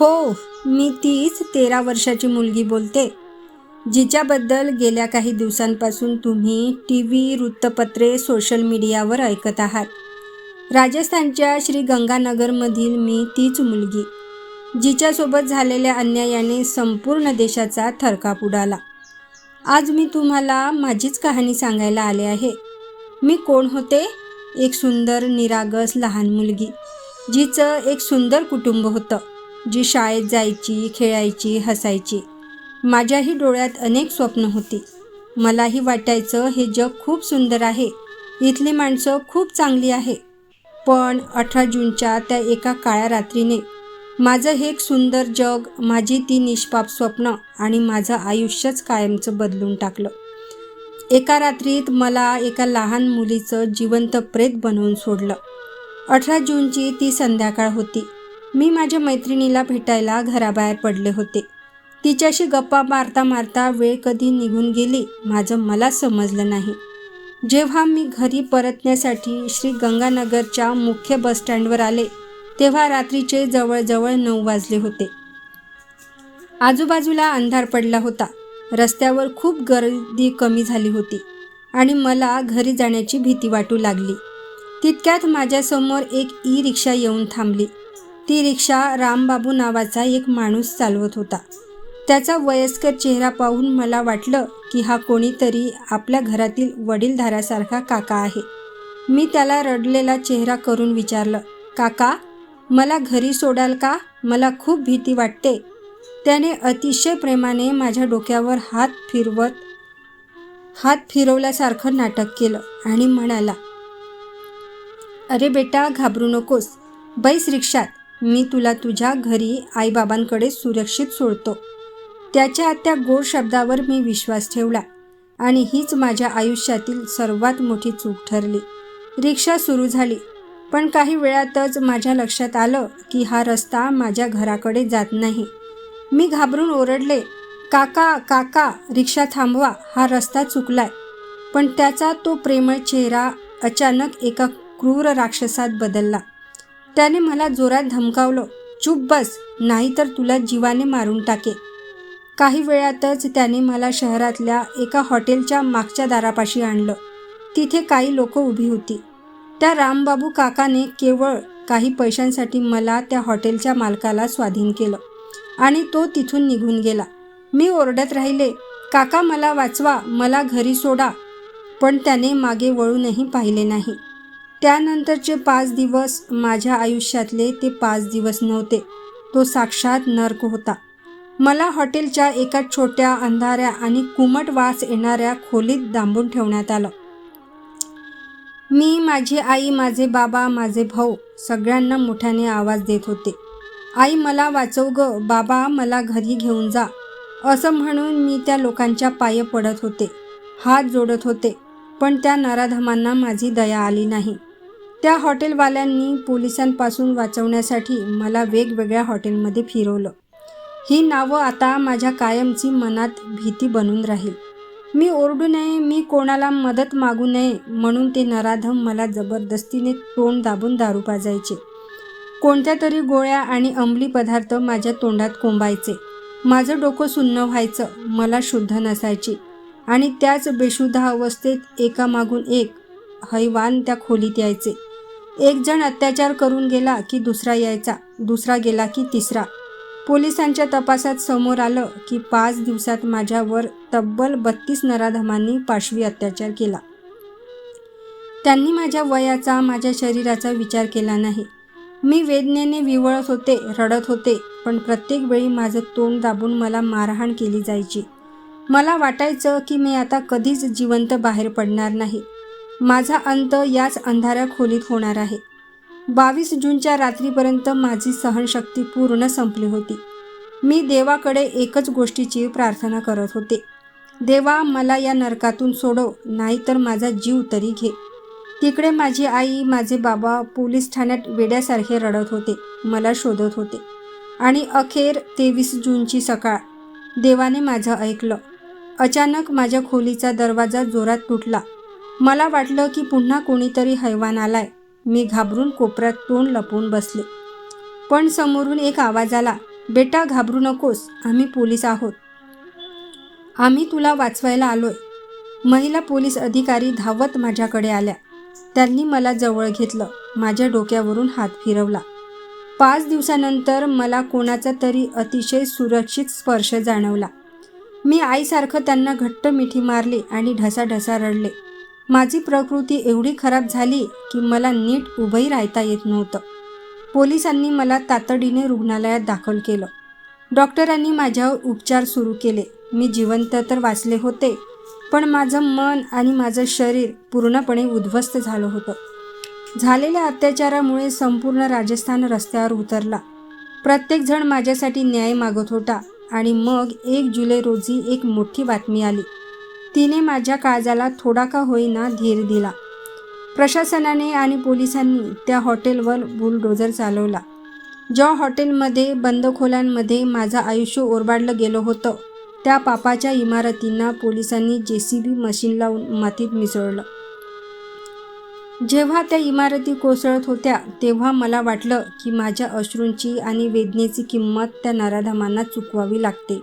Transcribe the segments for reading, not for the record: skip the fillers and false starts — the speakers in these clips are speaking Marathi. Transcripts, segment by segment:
हो, मी तीच 13 वर्षाची मुलगी बोलते, जिच्याबद्दल गेल्या काही दिवसांपासून तुम्ही टीव्ही, वृत्तपत्रे, सोशल मीडियावर ऐकत आहात. राजस्थानच्या श्रीगंगानगरमधील मी तीच मुलगी, जिच्यासोबत झालेल्या अन्यायाने संपूर्ण देशाचा थरकाप उडाला. आज मी तुम्हाला माझीच कहाणी सांगायला आले आहे. मी कोण होते? एक सुंदर, निरागस लहान मुलगी, जिचं एक सुंदर कुटुंब होतं, जी शाळेत जायची, खेळायची, हसायची. माझ्याही डोळ्यात अनेक स्वप्न होती. मलाही वाटायचं हे जग खूप सुंदर आहे, इथली माणसं खूप चांगली आहे. पण 18 जूनच्या त्या एका काळ्या रात्रीने माझं हे एक सुंदर जग, माझी ती निष्पाप स्वप्न आणि माझं आयुष्यच कायमचं बदलून टाकलं. एका रात्रीत मला एका लहान मुलीचं जिवंत प्रेत बनवून सोडलं. 18 जूनची ती संध्याकाळ होती. मी माझ्या मैत्रिणीला भेटायला घराबाहेर पडले होते. तिच्याशी गप्पा मारता मारता वेळ कधी निघून गेली माझं मलाच समजलं नाही. जेव्हा मी घरी परतण्यासाठी श्रीगंगानगरच्या मुख्य बसस्टँडवर आले, तेव्हा रात्रीचे जवळजवळ 9 वाजले होते. आजूबाजूला अंधार पडला होता. रस्त्यावर खूप गर्दी कमी झाली होती आणि मला घरी जाण्याची भीती वाटू लागली. तितक्यात माझ्यासमोर एक ई-रिक्षा येऊन थांबली. ती रिक्षा रामबाबू नावाचा एक माणूस चालवत होता. त्याचा वयस्कर चेहरा पाहून मला वाटलं की हा कोणीतरी आपल्या घरातील वडीलधाऱ्यासारखा काका आहे. मी त्याला रडलेला चेहरा करून विचारलं, "काका, मला घरी सोडाल का? मला खूप भीती वाटते." त्याने अतिशय प्रेमाने माझ्या डोक्यावर हात फिरवल्यासारखं नाटक केलं आणि म्हणाला, "अरे बेटा, घाबरू नकोस. बैस रिक्षात. मी तुला तुझ्या घरी आईबाबांकडे सुरक्षित सोडतो." त्याच्या त्या गोड शब्दावर मी विश्वास ठेवला आणि हीच माझ्या आयुष्यातील सर्वात मोठी चूक ठरली. रिक्षा सुरू झाली, पण काही वेळातच माझ्या लक्षात आलं की हा रस्ता माझ्या घराकडे जात नाही. मी घाबरून ओरडले, "काका, काका, रिक्षा थांबवा, हा रस्ता चुकलाय." पण त्याचा तो प्रेमळ चेहरा अचानक एका क्रूर राक्षसात बदलला. त्याने मला जोरात धमकावलं, "चूप बस, नाहीतर तुला जीवाने मारून टाके." काही वेळातच त्याने मला शहरातल्या एका हॉटेलच्या मागच्या दारापाशी आणलं. तिथे काही लोक उभी होती. त्या रामबाबू काकाने केवळ काही पैशांसाठी मला त्या हॉटेलच्या मालकाला स्वाधीन केलं आणि तो तिथून निघून गेला. मी ओरडत राहिले, "काका, मला वाचवा, मला घरी सोडा." पण त्याने मागे वळूनही पाहिले नाही. त्यानंतरचे 5 दिवस माझ्या आयुष्यातले ते 5 दिवस नव्हते. तो साक्षात नर्क होता. मला हॉटेलच्या एका छोट्या, अंधाऱ्या आणि कुमट वास येणाऱ्या खोलीत डांबून ठेवण्यात आलं. मी, माझी आई, माझे बाबा, माझे भाऊ सगळ्यांना मोठ्याने आवाज देत होते, "आई, मला वाचव गं, बाबा, मला घरी घेऊन जा." असं म्हणून मी त्या लोकांच्या पायी पडत होते, हात जोडत होते. पण त्या नराधमांना माझी दया आली नाही. त्या हॉटेलवाल्यांनी पोलिसांपासून वाचवण्यासाठी मला वेगवेगळ्या हॉटेलमध्ये फिरवलं. ही नावं आता माझ्या कायमची मनात भीती बनून राहील. मी ओरडू नये, मी कोणाला मदत मागू नये म्हणून ते नराधम मला जबरदस्तीने तोंड दाबून दारू पाजायचे. कोणत्या तरी गोळ्या आणि अंमली पदार्थ माझ्या तोंडात कोंबायचे. माझं डोकं सुन्न व्हायचं, मला शुद्ध नसायची आणि त्याच बेशुद्ध अवस्थेत एकामागून एक हैवान त्या खोलीत यायचे. एक जण अत्याचार करून गेला की दुसरा यायचा, दुसरा गेला की तिसरा. पोलिसांच्या तपासात समोर आलं की 5 दिवसात माझ्यावर तब्बल 32 नराधमांनी पाशवी अत्याचार केला. त्यांनी माझ्या वयाचा, माझ्या शरीराचा विचार केला नाही. मी वेदनेने विव्हळत होते, रडत होते, पण प्रत्येक वेळी माझं तोंड दाबून मला मारहाण केली जायची. मला वाटायचं की मी आता कधीच जिवंत बाहेर पडणार नाही. माझा अंत याच अंधाऱ्या खोलीत होणार आहे. 22 जूनच्या रात्रीपर्यंत माझी सहनशक्ती पूर्ण संपली होती. मी देवाकडे एकच गोष्टीची प्रार्थना करत होते, "देवा, मला या नरकातून सोडव, नाहीतर माझा जीव तरी घे." तिकडे माझी आई, माझे बाबा पोलीस ठाण्यात वेड्यासारखे रडत होते, मला शोधत होते. आणि अखेर 23 जूनची सकाळ. देवाने माझं ऐकलं. अचानक माझ्या खोलीचा दरवाजा जोरात तुटला. मला वाटलं की पुन्हा कोणीतरी हैवान आलाय. मी घाबरून कोपऱ्यात तोंड लपवून बसले. पण समोरून एक आवाज आला, बेटा घाबरू नकोस, आम्ही पोलीस आहोत. आम्ही तुला वाचवायला आलोय. महिला पोलीस अधिकारी धावत माझ्याकडे आल्या. त्यांनी मला जवळ घेतलं. माझ्या डोक्यावरून हात फिरवला. 5 दिवसानंतर मला कोणाचा तरी अतिशय सुरक्षित स्पर्श जाणवला. मी आईसारखं त्यांना घट्ट मिठी मारली आणि ढसाढसा रडले. माझी प्रकृती एवढी खराब झाली की मला नीट उभंही राहता येत नव्हतं. पोलिसांनी मला तातडीने रुग्णालयात दाखल केलं. डॉक्टरांनी माझ्यावर उपचार सुरू केले. मी जिवंत तर वाचले होते, पण माझं मन आणि माझं शरीर पूर्णपणे उद्ध्वस्त झालं होतं. झालेल्या अत्याचारामुळे संपूर्ण राजस्थान रस्त्यावर उतरला. प्रत्येकजण माझ्यासाठी न्याय मागत होता. आणि मग 1 जुलै रोजी एक मोठी बातमी आली. तिने माझ्या काळजाला थोडा का होईना धीर दिला. प्रशासनाने आणि पोलिसांनी त्या हॉटेलवर बुलडोझर चालवला. ज्या हॉटेलमध्ये बंद खोल्यांमध्ये माझं आयुष्य ओरबाडलं गेलं होतं, त्या पापाच्या इमारतींना पोलिसांनी JCB मशीन लावून मातीत मिसळलं. जेव्हा त्या इमारती कोसळत होत्या तेव्हा मला वाटलं की माझ्या अश्रूंची आणि वेदनेची किंमत त्या नराधमांना चुकवावी लागते.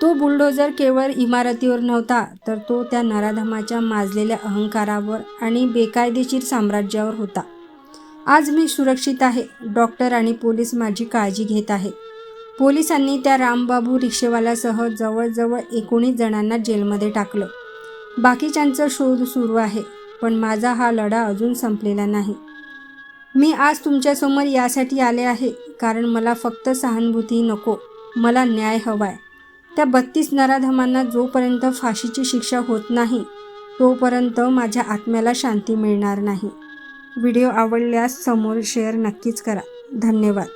तो बुलडोझर केवळ इमारतीवर नव्हता, तर तो त्या नराधमाच्या माजलेल्या अहंकारावर आणि बेकायदेशीर साम्राज्यावर होता. आज मी सुरक्षित आहे. डॉक्टर आणि पोलीस माझी काळजी घेत आहेत. पोलिसांनी त्या रामबाबू रिक्षेवाल्यासह जवळजवळ 19 जणांना जेलमध्ये टाकलं. बाकीच्यांचा शोध सुरू आहे, पण माझा हा लढा अजून संपलेला नाही. मी आज तुमच्यासमोर यासाठी आले आहे कारण मला फक्त सहानुभूती नको, मला न्याय हवाय. त्या 32 नराधमांना जोपर्यंत फाशीची शिक्षा होत नाही तोपर्यंत माझ्या आत्म्याला शांती मिळणार नाही. व्हिडिओ आवडल्यास समोर शेअर नक्कीच करा. धन्यवाद.